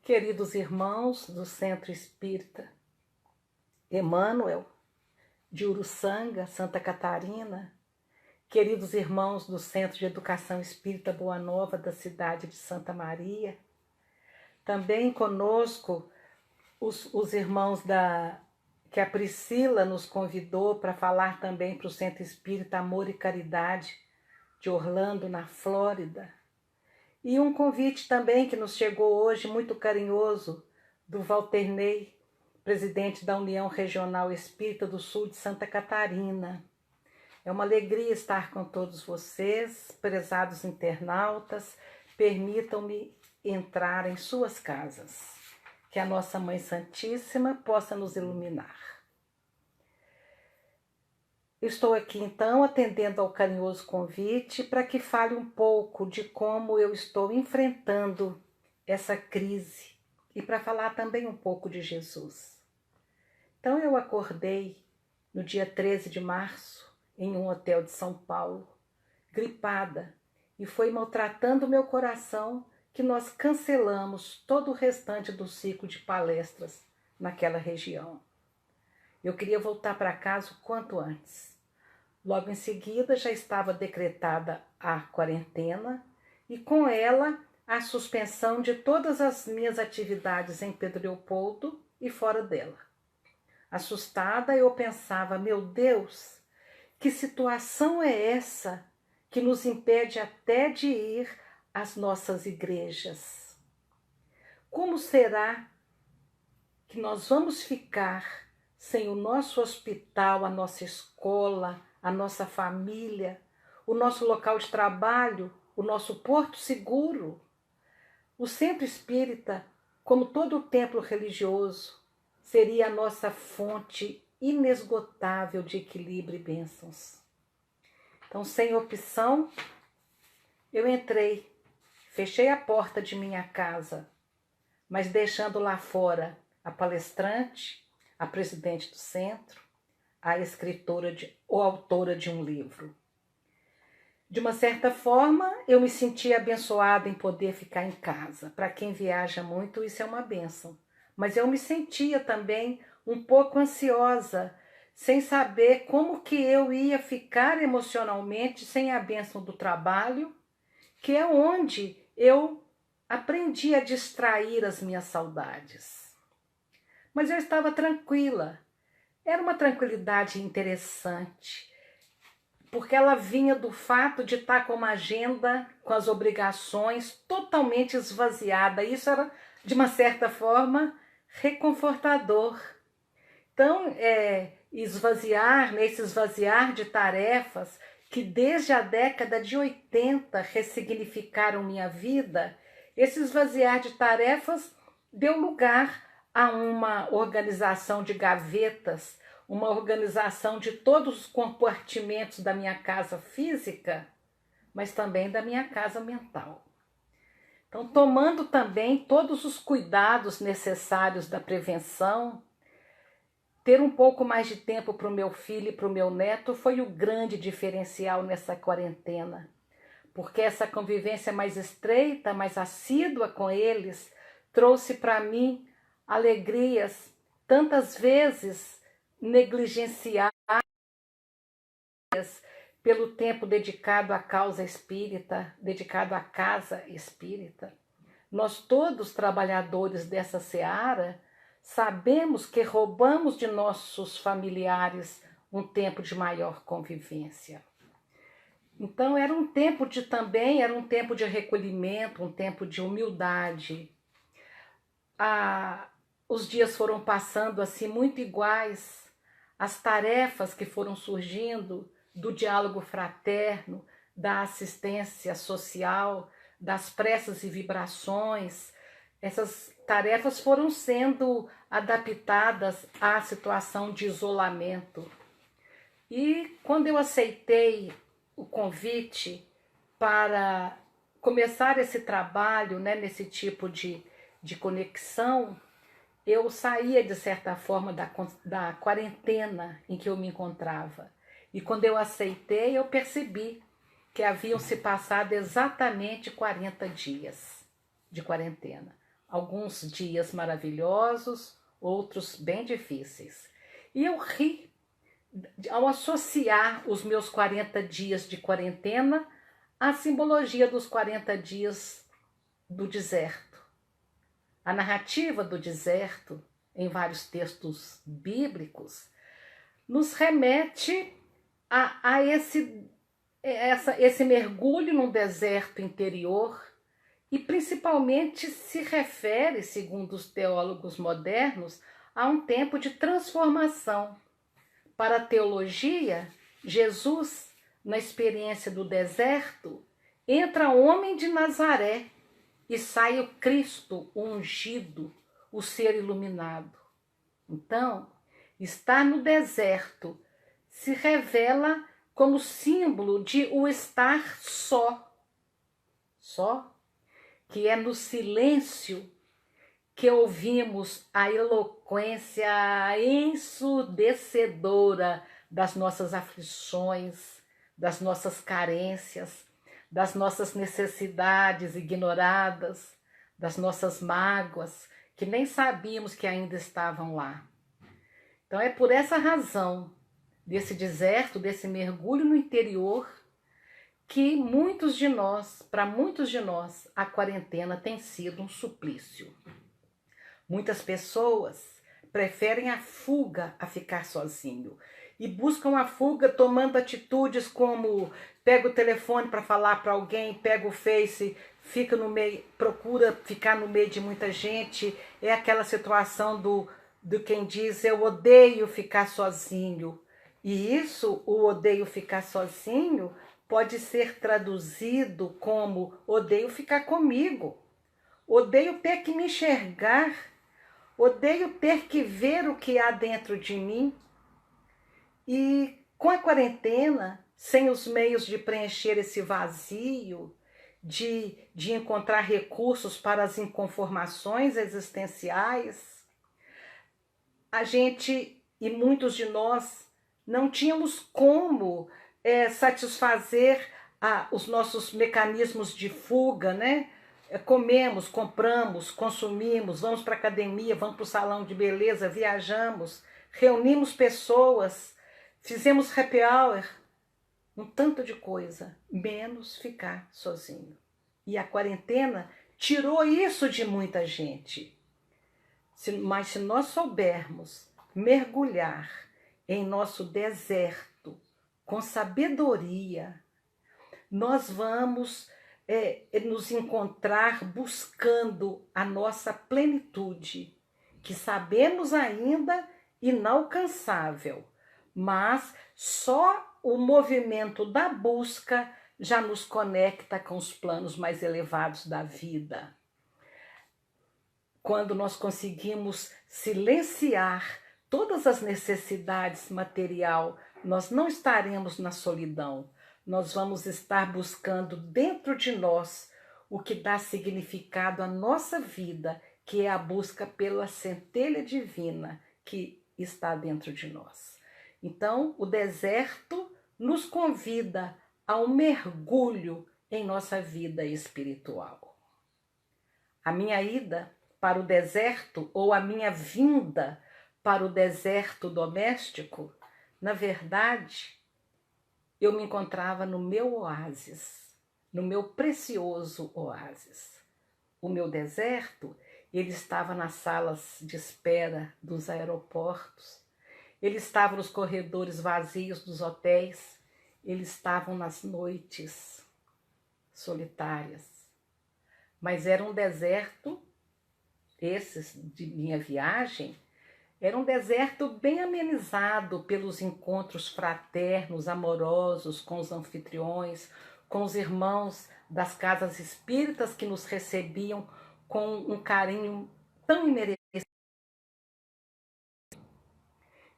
Queridos irmãos do Centro Espírita Emmanuel, de Uruçanga, Santa Catarina, queridos irmãos do Centro de Educação Espírita Boa Nova da cidade de Santa Maria, também conosco os irmãos que a Priscila nos convidou para falar também para o Centro Espírita Amor e Caridade de Orlando, na Flórida. E um convite também que nos chegou hoje, muito carinhoso, do Walterney, presidente da União Regional Espírita do Sul de Santa Catarina. É uma alegria estar com todos vocês, prezados internautas. Permitam-me entrar em suas casas. Que a nossa Mãe Santíssima possa nos iluminar. Estou aqui então atendendo ao carinhoso convite para que fale um pouco de como eu estou enfrentando essa crise e para falar também um pouco de Jesus. Então eu acordei no dia 13 de março em um hotel de São Paulo, gripada, e foi maltratando meu coração que nós cancelamos todo o restante do ciclo de palestras naquela região. Eu queria voltar para casa o quanto antes. Logo em seguida já estava decretada a quarentena e com ela a suspensão de todas as minhas atividades em Pedro Leopoldo e fora dela. Assustada, eu pensava, meu Deus, que situação é essa que nos impede até de ir às nossas igrejas? Como será que nós vamos ficar sem o nosso hospital, a nossa escola, a nossa família, o nosso local de trabalho, o nosso porto seguro? O Centro Espírita, como todo o templo religioso, seria a nossa fonte inesgotável de equilíbrio e bênçãos. Então, sem opção, eu entrei, fechei a porta de minha casa, mas deixando lá fora a palestrante, a presidente do centro, a escritora ou autora de um livro. De uma certa forma, eu me sentia abençoada em poder ficar em casa. Para quem viaja muito, isso é uma bênção. Mas eu me sentia também um pouco ansiosa, sem saber como que eu ia ficar emocionalmente sem a bênção do trabalho, que é onde eu aprendi a distrair as minhas saudades. Mas eu estava tranquila. Era uma tranquilidade interessante, porque ela vinha do fato de estar com uma agenda, com as obrigações totalmente esvaziada. Isso era, de uma certa forma, reconfortador. Então, esse esvaziar de tarefas que desde a década de 80 ressignificaram minha vida, esse esvaziar de tarefas deu lugar a uma organização de gavetas, uma organização de todos os compartimentos da minha casa física, mas também da minha casa mental. Então, tomando também todos os cuidados necessários da prevenção, ter um pouco mais de tempo para o meu filho e para o meu neto foi o grande diferencial nessa quarentena, porque essa convivência mais estreita, mais assídua com eles, trouxe para mim alegrias tantas vezes negligenciadas pelo tempo dedicado à causa espírita, dedicado à casa espírita. Nós todos, trabalhadores dessa seara, sabemos que roubamos de nossos familiares um tempo de maior convivência. Então era um tempo era um tempo de recolhimento, um tempo de humildade. Os dias foram passando assim muito iguais, as tarefas que foram surgindo do diálogo fraterno, da assistência social, das preces e vibrações, essas tarefas foram sendo adaptadas à situação de isolamento. E quando eu aceitei o convite para começar esse trabalho, né, nesse tipo de conexão, eu saía, de certa forma, da quarentena em que eu me encontrava. E quando eu aceitei, eu percebi que haviam se passado exatamente 40 dias de quarentena. alguns dias maravilhosos, outros bem difíceis. E eu ri ao associar os meus 40 dias de quarentena à simbologia dos 40 dias do deserto. A narrativa do deserto, em vários textos bíblicos, nos remete a esse mergulho num deserto interior e principalmente se refere, segundo os teólogos modernos, a um tempo de transformação. Para a teologia, Jesus, na experiência do deserto, entra homem de Nazaré e sai o Cristo, o ungido, o ser iluminado. Então, estar no deserto se revela como símbolo de o estar só. Só, que é no silêncio que ouvimos a eloquência ensurdecedora das nossas aflições, das nossas carências, das nossas necessidades ignoradas, das nossas mágoas, que nem sabíamos que ainda estavam lá. Então é por essa razão, desse deserto, desse mergulho no interior, que para muitos de nós, a quarentena tem sido um suplício. Muitas pessoas preferem a fuga a ficar sozinho e buscam a fuga tomando atitudes como pega o telefone para falar para alguém, pega o Face, fica no meio, procura ficar no meio de muita gente. É aquela situação do quem diz eu odeio ficar sozinho. E isso, o odeio ficar sozinho, pode ser traduzido como odeio ficar comigo, odeio ter que me enxergar, odeio ter que ver o que há dentro de mim. E com a quarentena, sem os meios de preencher esse vazio, de encontrar recursos para as inconformações existenciais, a gente e muitos de nós não tínhamos como satisfazer os nossos mecanismos de fuga, né? Comemos, compramos, consumimos, vamos para a academia, vamos para o salão de beleza, viajamos, reunimos pessoas, fizemos happy hour, um tanto de coisa, menos ficar sozinho. E a quarentena tirou isso de muita gente. Mas se nós soubermos mergulhar em nosso deserto com sabedoria, nós vamos nos encontrar buscando a nossa plenitude, que sabemos ainda inalcançável, mas só o movimento da busca já nos conecta com os planos mais elevados da vida. Quando nós conseguimos silenciar todas as necessidades material, nós não estaremos na solidão. Nós vamos estar buscando dentro de nós o que dá significado à nossa vida, que é a busca pela centelha divina que está dentro de nós. Então, o deserto nos convida a um mergulho em nossa vida espiritual. A minha ida para o deserto, ou a minha vinda para o deserto doméstico, na verdade, eu me encontrava no meu oásis, no meu precioso oásis. O meu deserto, ele estava nas salas de espera dos aeroportos, ele estava nos corredores vazios dos hotéis, ele estava nas noites solitárias. Mas era um deserto, esses de minha viagem, era um deserto bem amenizado pelos encontros fraternos, amorosos com os anfitriões, com os irmãos das casas espíritas que nos recebiam com um carinho tão imerecido.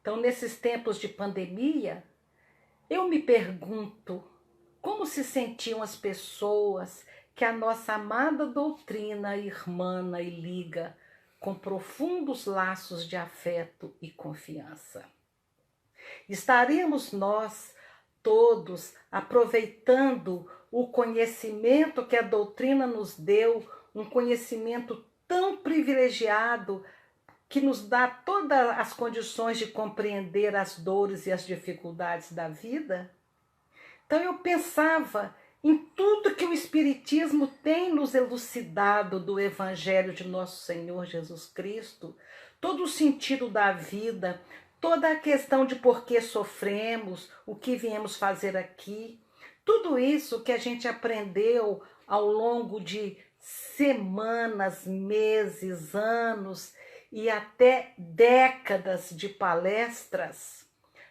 Então, nesses tempos de pandemia, eu me pergunto como se sentiam as pessoas que a nossa amada doutrina irmana e liga com profundos laços de afeto e confiança. Estaríamos nós todos aproveitando o conhecimento que a doutrina nos deu, um conhecimento tão privilegiado que nos dá todas as condições de compreender as dores e as dificuldades da vida. Então eu pensava em tudo que o Espiritismo tem nos elucidado do Evangelho de Nosso Senhor Jesus Cristo, todo o sentido da vida, toda a questão de por que sofremos, o que viemos fazer aqui, tudo isso que a gente aprendeu ao longo de semanas, meses, anos e até décadas de palestras,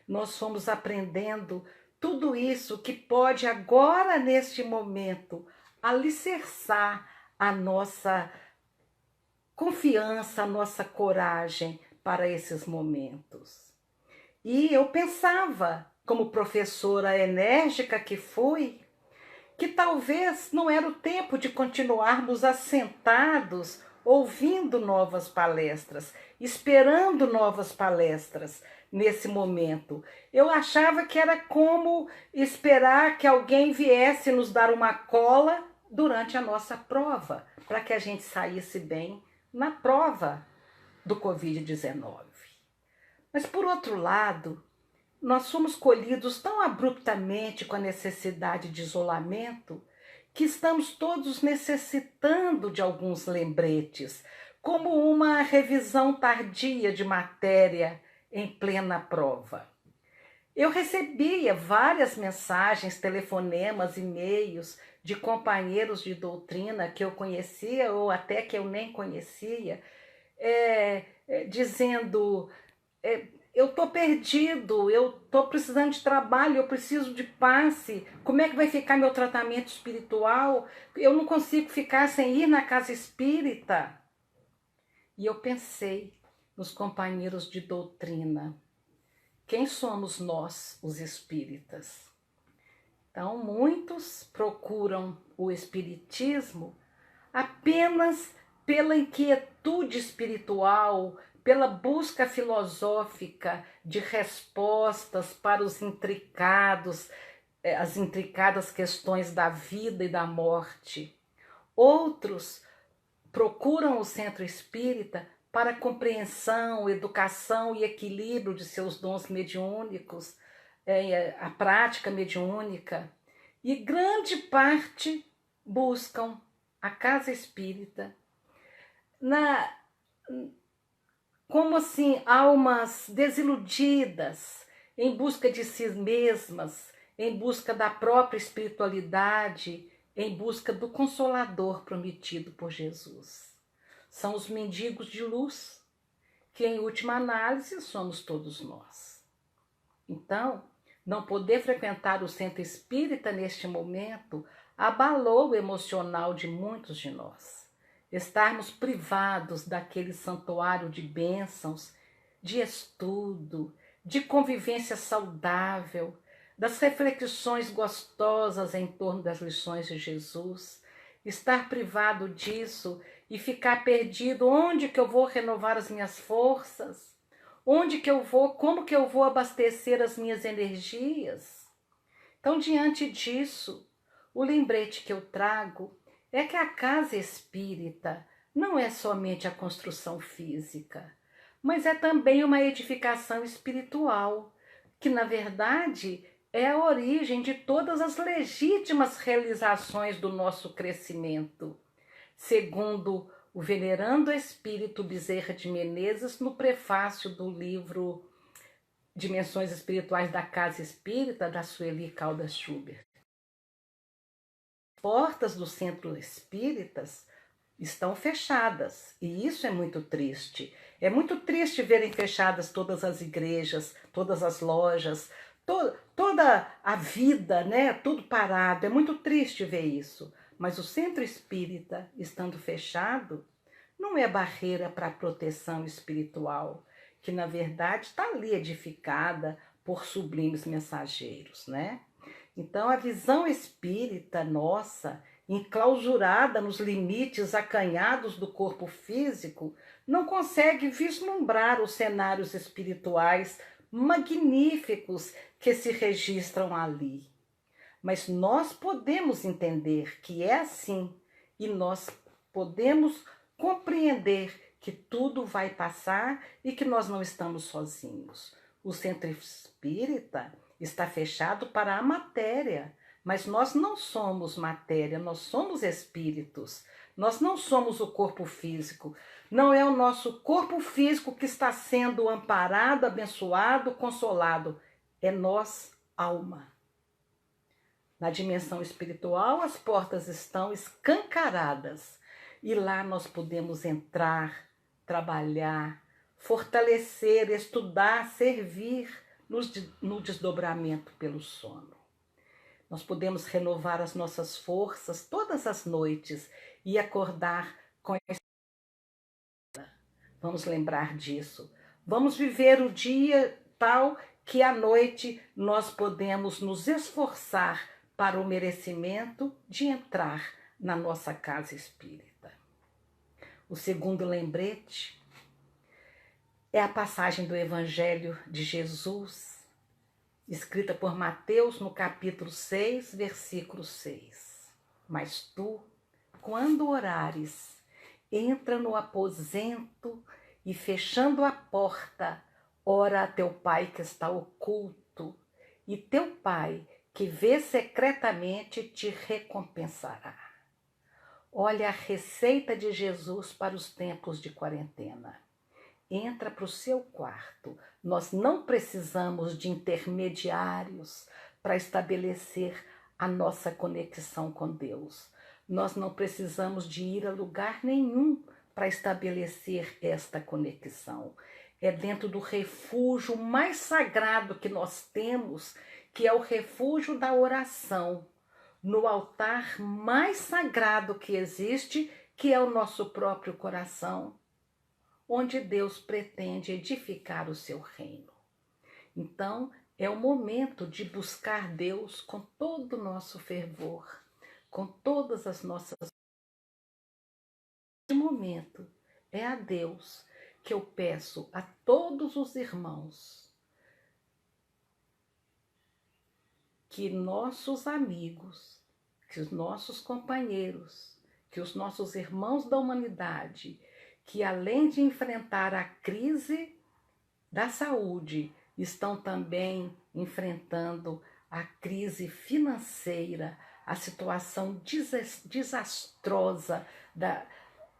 nós fomos aprendendo tudo isso que pode agora, neste momento, alicerçar a nossa confiança, a nossa coragem para esses momentos. E eu pensava, como professora enérgica que fui, que talvez não era o tempo de continuarmos assentados, ouvindo novas palestras, esperando novas palestras nesse momento. Eu achava que era como esperar que alguém viesse nos dar uma cola durante a nossa prova, para que a gente saísse bem na prova do Covid-19. Mas, por outro lado, nós fomos colhidos tão abruptamente com a necessidade de isolamento que estamos todos necessitando de alguns lembretes, como uma revisão tardia de matéria em plena prova. Eu recebia várias mensagens, telefonemas, e-mails de companheiros de doutrina que eu conhecia ou até que eu nem conhecia, dizendo: eu estou perdido, eu estou precisando de trabalho, eu preciso de passe, como é que vai ficar meu tratamento espiritual? Eu não consigo ficar sem ir na casa espírita. E eu pensei nos companheiros de doutrina. Quem somos nós, os espíritas? Então, muitos procuram o espiritismo apenas pela inquietude espiritual, pela busca filosófica de respostas para as intricadas questões da vida e da morte. Outros procuram o centro espírita para a compreensão, educação e equilíbrio de seus dons mediúnicos, a prática mediúnica. E grande parte buscam a casa espírita como assim, almas desiludidas, em busca de si mesmas, em busca da própria espiritualidade, em busca do Consolador prometido por Jesus. São os mendigos de luz, que em última análise somos todos nós. Então, não poder frequentar o centro espírita neste momento abalou o emocional de muitos de nós. Estarmos privados daquele santuário de bênçãos, de estudo, de convivência saudável, das reflexões gostosas em torno das lições de Jesus, estar privado disso e ficar perdido, onde que eu vou renovar as minhas forças? Onde que eu vou, como que eu vou abastecer as minhas energias? Então, diante disso, o lembrete que eu trago é que a casa espírita não é somente a construção física, mas é também uma edificação espiritual, que na verdade é a origem de todas as legítimas realizações do nosso crescimento, segundo o venerando espírito Bezerra de Menezes no prefácio do livro Dimensões Espirituais da Casa Espírita, da Sueli Caldas Schubert. As portas do centro espíritas estão fechadas, e isso é muito triste. É muito triste verem fechadas todas as igrejas, todas as lojas, toda a vida, né? Tudo parado. É muito triste ver isso. Mas o centro espírita, estando fechado, não é barreira para a proteção espiritual, que na verdade está ali edificada por sublimes mensageiros, né? Então a visão espírita nossa, enclausurada nos limites acanhados do corpo físico, não consegue vislumbrar os cenários espirituais magníficos que se registram ali. Mas nós podemos entender que é assim e nós podemos compreender que tudo vai passar e que nós não estamos sozinhos. O centro espírita está fechado para a matéria, mas nós não somos matéria, nós somos espíritos. Nós não somos o corpo físico. Não é o nosso corpo físico que está sendo amparado, abençoado, consolado. É nós, alma. Na dimensão espiritual, as portas estão escancaradas e lá nós podemos entrar, trabalhar, fortalecer, estudar, servir no desdobramento pelo sono. Nós podemos renovar as nossas forças todas as noites e acordar com a esperança. Vamos lembrar disso. Vamos viver o dia tal que à noite nós podemos nos esforçar para o merecimento de entrar na nossa casa espírita. O segundo lembrete é a passagem do Evangelho de Jesus, escrita por Mateus no capítulo 6, versículo 6. Mas tu, quando orares, entra no aposento e, fechando a porta, ora a teu Pai que está oculto, e teu Pai, que vê secretamente, te recompensará. Olha a receita de Jesus para os tempos de quarentena. Entra para o seu quarto. Nós não precisamos de intermediários para estabelecer a nossa conexão com Deus. Nós não precisamos de ir a lugar nenhum para estabelecer esta conexão. É dentro do refúgio mais sagrado que nós temos, que é o refúgio da oração, no altar mais sagrado que existe, que é o nosso próprio coração, onde Deus pretende edificar o seu reino. Então, é o momento de buscar Deus com todo o nosso fervor, com todas as nossas... Neste momento, é a Deus que eu peço a todos os irmãos que nossos amigos, que os nossos companheiros, que os nossos irmãos da humanidade, que além de enfrentar a crise da saúde, estão também enfrentando a crise financeira, a situação desastrosa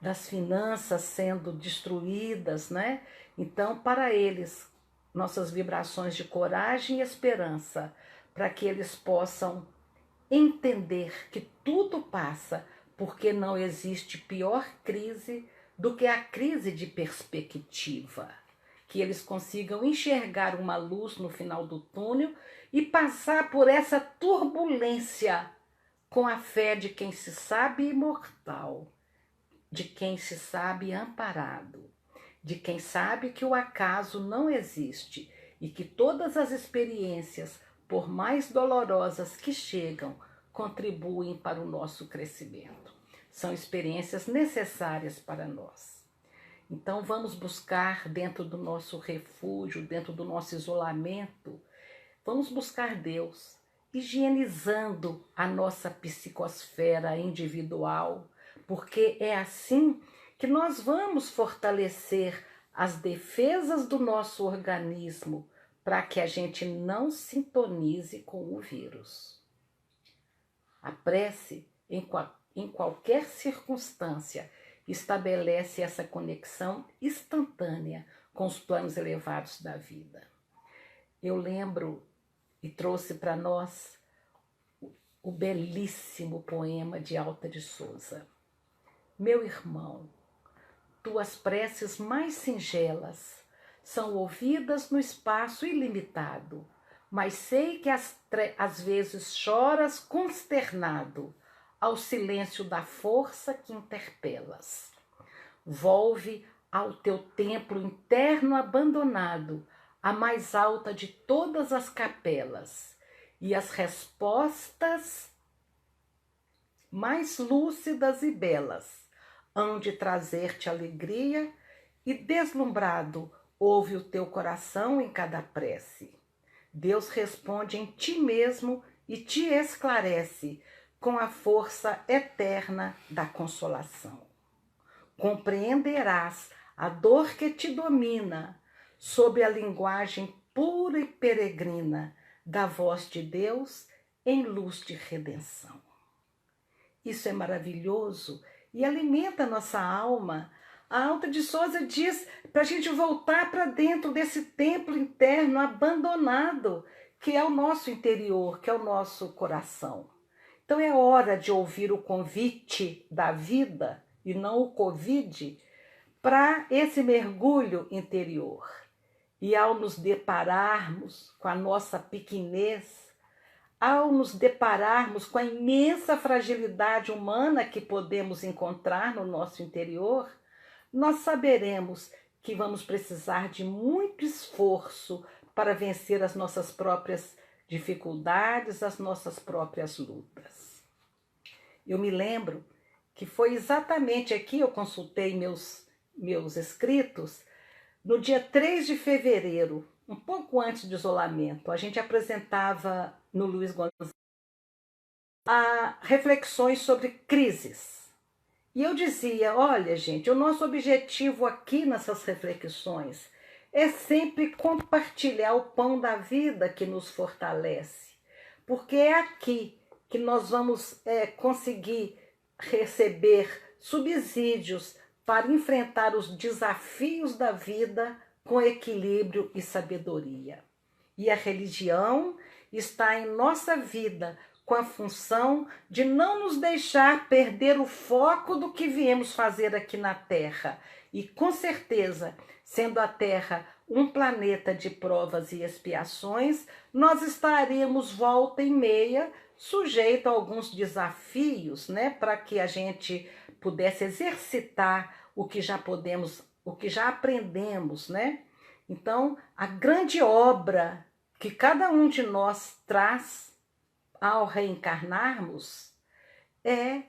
das finanças sendo destruídas, né? Então, para eles, nossas vibrações de coragem e esperança, para que eles possam entender que tudo passa, porque não existe pior crise do que a crise de perspectiva. Que eles consigam enxergar uma luz no final do túnel e passar por essa turbulência com a fé de quem se sabe imortal, de quem se sabe amparado, de quem sabe que o acaso não existe e que todas as experiências, por mais dolorosas que chegam, contribuem para o nosso crescimento. São experiências necessárias para nós. Então vamos buscar dentro do nosso refúgio, dentro do nosso isolamento, vamos buscar Deus, higienizando a nossa psicosfera individual, porque é assim que nós vamos fortalecer as defesas do nosso organismo para que a gente não sintonize com o vírus. A prece, em qualquer circunstância, estabelece essa conexão instantânea com os planos elevados da vida. Eu lembro e trouxe para nós o belíssimo poema de Alta de Souza. Meu irmão, tuas preces mais singelas são ouvidas no espaço ilimitado, mas sei que às vezes choras consternado ao silêncio da força que interpelas. Volve ao teu templo interno abandonado, a mais alta de todas as capelas, e as respostas mais lúcidas e belas hão de trazer-te alegria, e deslumbrado ouve o teu coração em cada prece. Deus responde em ti mesmo e te esclarece com a força eterna da consolação. compreenderás a dor que te domina sob a linguagem pura e peregrina da voz de Deus em luz de redenção. Isso é maravilhoso e alimenta a nossa alma. A Alta de Souza diz para a gente voltar para dentro desse templo interno abandonado, que é o nosso interior, que é o nosso coração. Então é hora de ouvir o convite da vida, e não o Covid, para esse mergulho interior. E ao nos depararmos com a nossa pequenez, ao nos depararmos com a imensa fragilidade humana que podemos encontrar no nosso interior, nós saberemos que vamos precisar de muito esforço para vencer as nossas próprias dificuldades, as nossas próprias lutas. Eu me lembro que foi exatamente aqui, eu consultei meus escritos, no dia 3 de fevereiro, um pouco antes do isolamento, a gente apresentava no Luiz Gonzaga reflexões sobre crises. E eu dizia, olha gente, o nosso objetivo aqui nessas reflexões é sempre compartilhar o pão da vida que nos fortalece, porque é aqui que nós vamos conseguir receber subsídios para enfrentar os desafios da vida com equilíbrio e sabedoria. E a religião está em nossa vida com a função de não nos deixar perder o foco do que viemos fazer aqui na Terra. E com certeza, sendo a Terra um planeta de provas e expiações, nós estaremos volta e meia sujeito a alguns desafios, né, para que a gente pudesse exercitar o que já aprendemos, né? Então, a grande obra que cada um de nós traz ao reencarnarmos é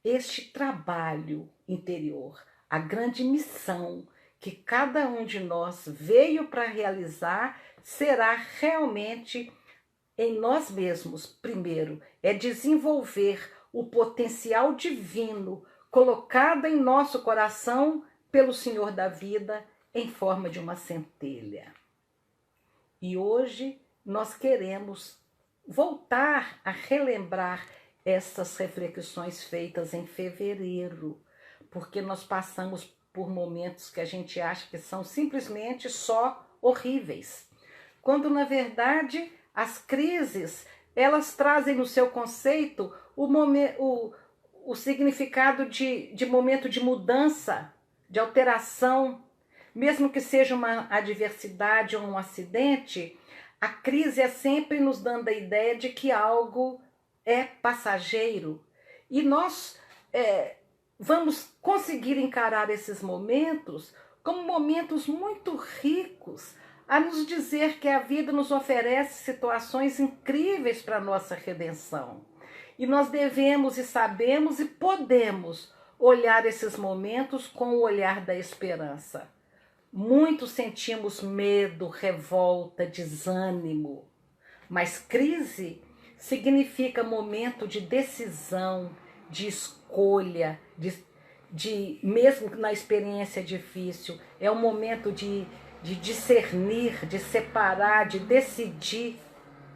este trabalho interior, a grande missão que cada um de nós veio para realizar será realmente em nós mesmos. Primeiro, é desenvolver o potencial divino colocado em nosso coração pelo Senhor da vida em forma de uma centelha. E hoje nós queremos voltar a relembrar essas reflexões feitas em fevereiro, porque nós passamos por momentos que a gente acha que são simplesmente só horríveis, quando na verdade as crises, elas trazem no seu conceito o significado de momento de mudança, de alteração. Mesmo que seja uma adversidade ou um acidente, a crise é sempre nos dando a ideia de que algo é passageiro. E nós vamos conseguir encarar esses momentos como momentos muito ricos, a nos dizer que a vida nos oferece situações incríveis para a nossa redenção. E nós devemos e sabemos e podemos olhar esses momentos com o olhar da esperança. Muitos sentimos medo, revolta, desânimo, mas crise significa momento de decisão, de escolha, mesmo na experiência difícil, é um momento de discernir, de separar, de decidir,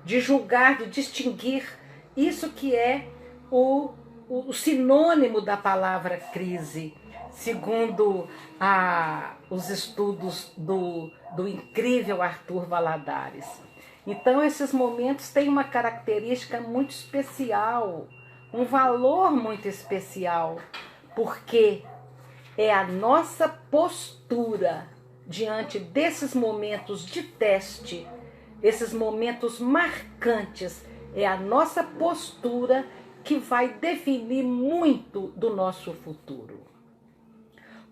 de julgar, de distinguir. Isso que é o sinônimo da palavra crise, segundo os estudos do incrível Arthur Valladares. Então, esses momentos têm uma característica muito especial, um valor muito especial, porque é a nossa postura diante desses momentos de teste, esses momentos marcantes, é a nossa postura que vai definir muito do nosso futuro.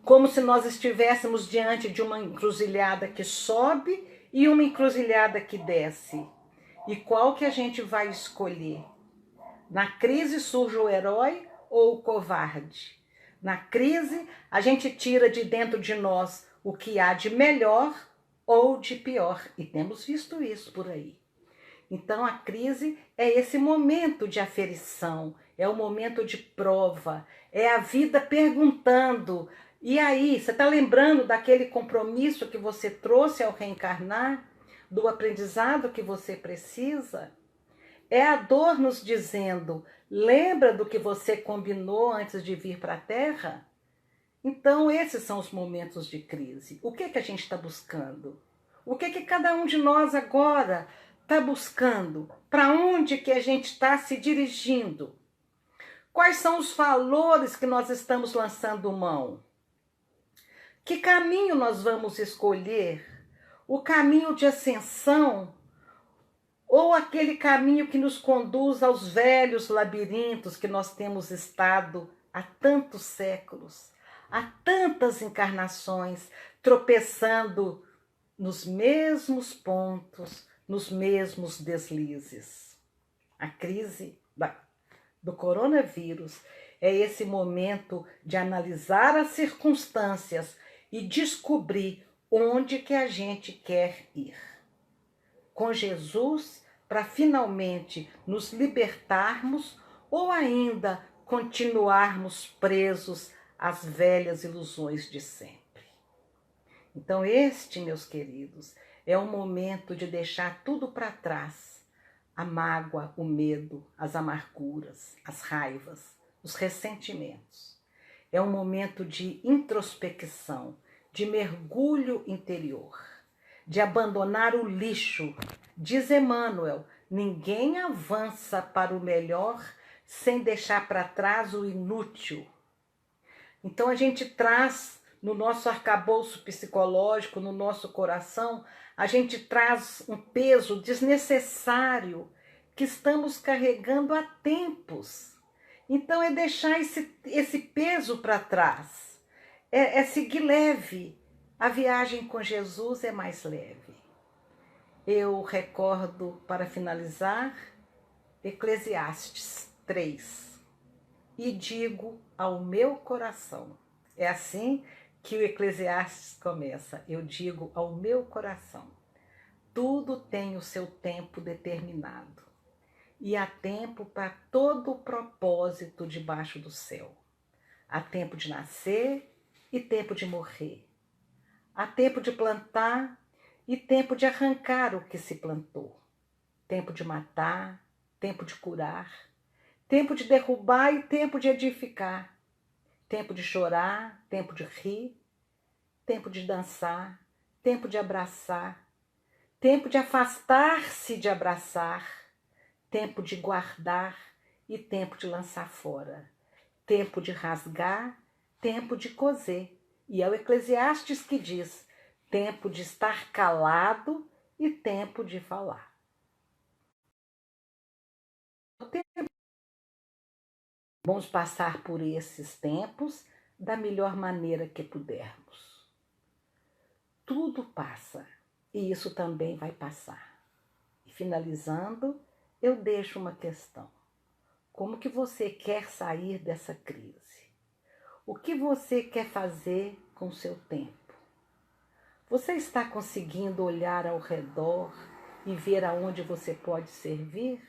Como se nós estivéssemos diante de uma encruzilhada que sobe e uma encruzilhada que desce. E qual que a gente vai escolher? Na crise surge o herói ou o covarde? Na crise, a gente tira de dentro de nós o que há de melhor ou de pior. E temos visto isso por aí. Então, a crise é esse momento de aferição, é o momento de prova, é a vida perguntando, E aí, você está lembrando daquele compromisso que você trouxe ao reencarnar, do aprendizado que você precisa? É a dor nos dizendo, lembra do que você combinou antes de vir para a Terra? Então, esses são os momentos de crise. O que é que a gente está buscando? O que é que cada um de nós agora está buscando? Para onde que a gente está se dirigindo? Quais são os valores que nós estamos lançando mão? Que caminho nós vamos escolher? O caminho de ascensão ou aquele caminho que nos conduz aos velhos labirintos que nós temos estado há tantos séculos, há tantas encarnações, tropeçando nos mesmos pontos, nos mesmos deslizes? A crise do coronavírus é esse momento de analisar as circunstâncias e descobrir onde que a gente quer ir. Com Jesus, para finalmente nos libertarmos ou ainda continuarmos presos às velhas ilusões de sempre. Então este, meus queridos, é o momento de deixar tudo para trás. A mágoa, o medo, as amarguras, as raivas, os ressentimentos. É um momento de introspecção, de mergulho interior, de abandonar o lixo. Diz Emmanuel, ninguém avança para o melhor sem deixar para trás o inútil. Então a gente traz no nosso arcabouço psicológico, no nosso coração, a gente traz um peso desnecessário que estamos carregando há tempos. Então é deixar esse peso para trás, é seguir leve. A viagem com Jesus é mais leve. Eu recordo, para finalizar, Eclesiastes 3. E digo ao meu coração. É assim que o Eclesiastes começa. Eu digo ao meu coração. Tudo tem o seu tempo determinado. E há tempo para todo o propósito debaixo do céu. Há tempo de nascer e tempo de morrer. Há tempo de plantar e tempo de arrancar o que se plantou. Tempo de matar, tempo de curar, tempo de derrubar e tempo de edificar. Tempo de chorar, tempo de rir, tempo de dançar, tempo de abraçar, tempo de afastar-se de abraçar, tempo de guardar e tempo de lançar fora, tempo de rasgar, tempo de coser. E é o Eclesiastes que diz, tempo de estar calado e tempo de falar. Vamos passar por esses tempos da melhor maneira que pudermos. Tudo passa e isso também vai passar. E finalizando, eu deixo uma questão. Como que você quer sair dessa crise? O que você quer fazer com o seu tempo? Você está conseguindo olhar ao redor e ver aonde você pode servir?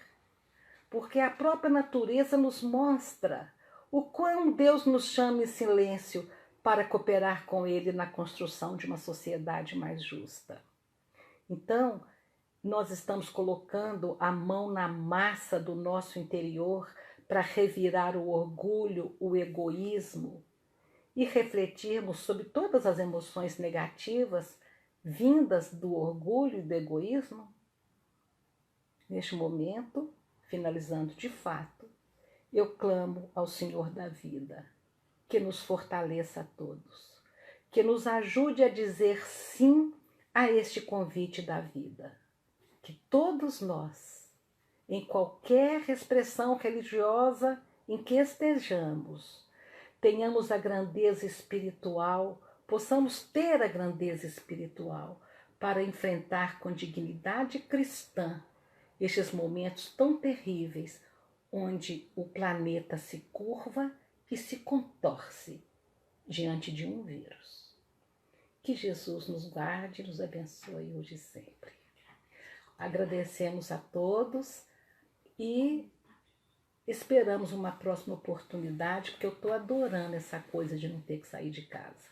Porque a própria natureza nos mostra o quão Deus nos chama em silêncio para cooperar com Ele na construção de uma sociedade mais justa. Então, nós estamos colocando a mão na massa do nosso interior para revirar o orgulho, o egoísmo e refletirmos sobre todas as emoções negativas vindas do orgulho e do egoísmo? Neste momento, finalizando de fato, eu clamo ao Senhor da vida, que nos fortaleça a todos, que nos ajude a dizer sim a este convite da vida. Que todos nós, em qualquer expressão religiosa em que estejamos, tenhamos a grandeza espiritual, possamos ter a grandeza espiritual para enfrentar com dignidade cristã estes momentos tão terríveis onde o planeta se curva e se contorce diante de um vírus. Que Jesus nos guarde e nos abençoe hoje e sempre. Agradecemos a todos e Esperamos uma próxima oportunidade, porque eu estou adorando essa coisa de não ter que sair de casa.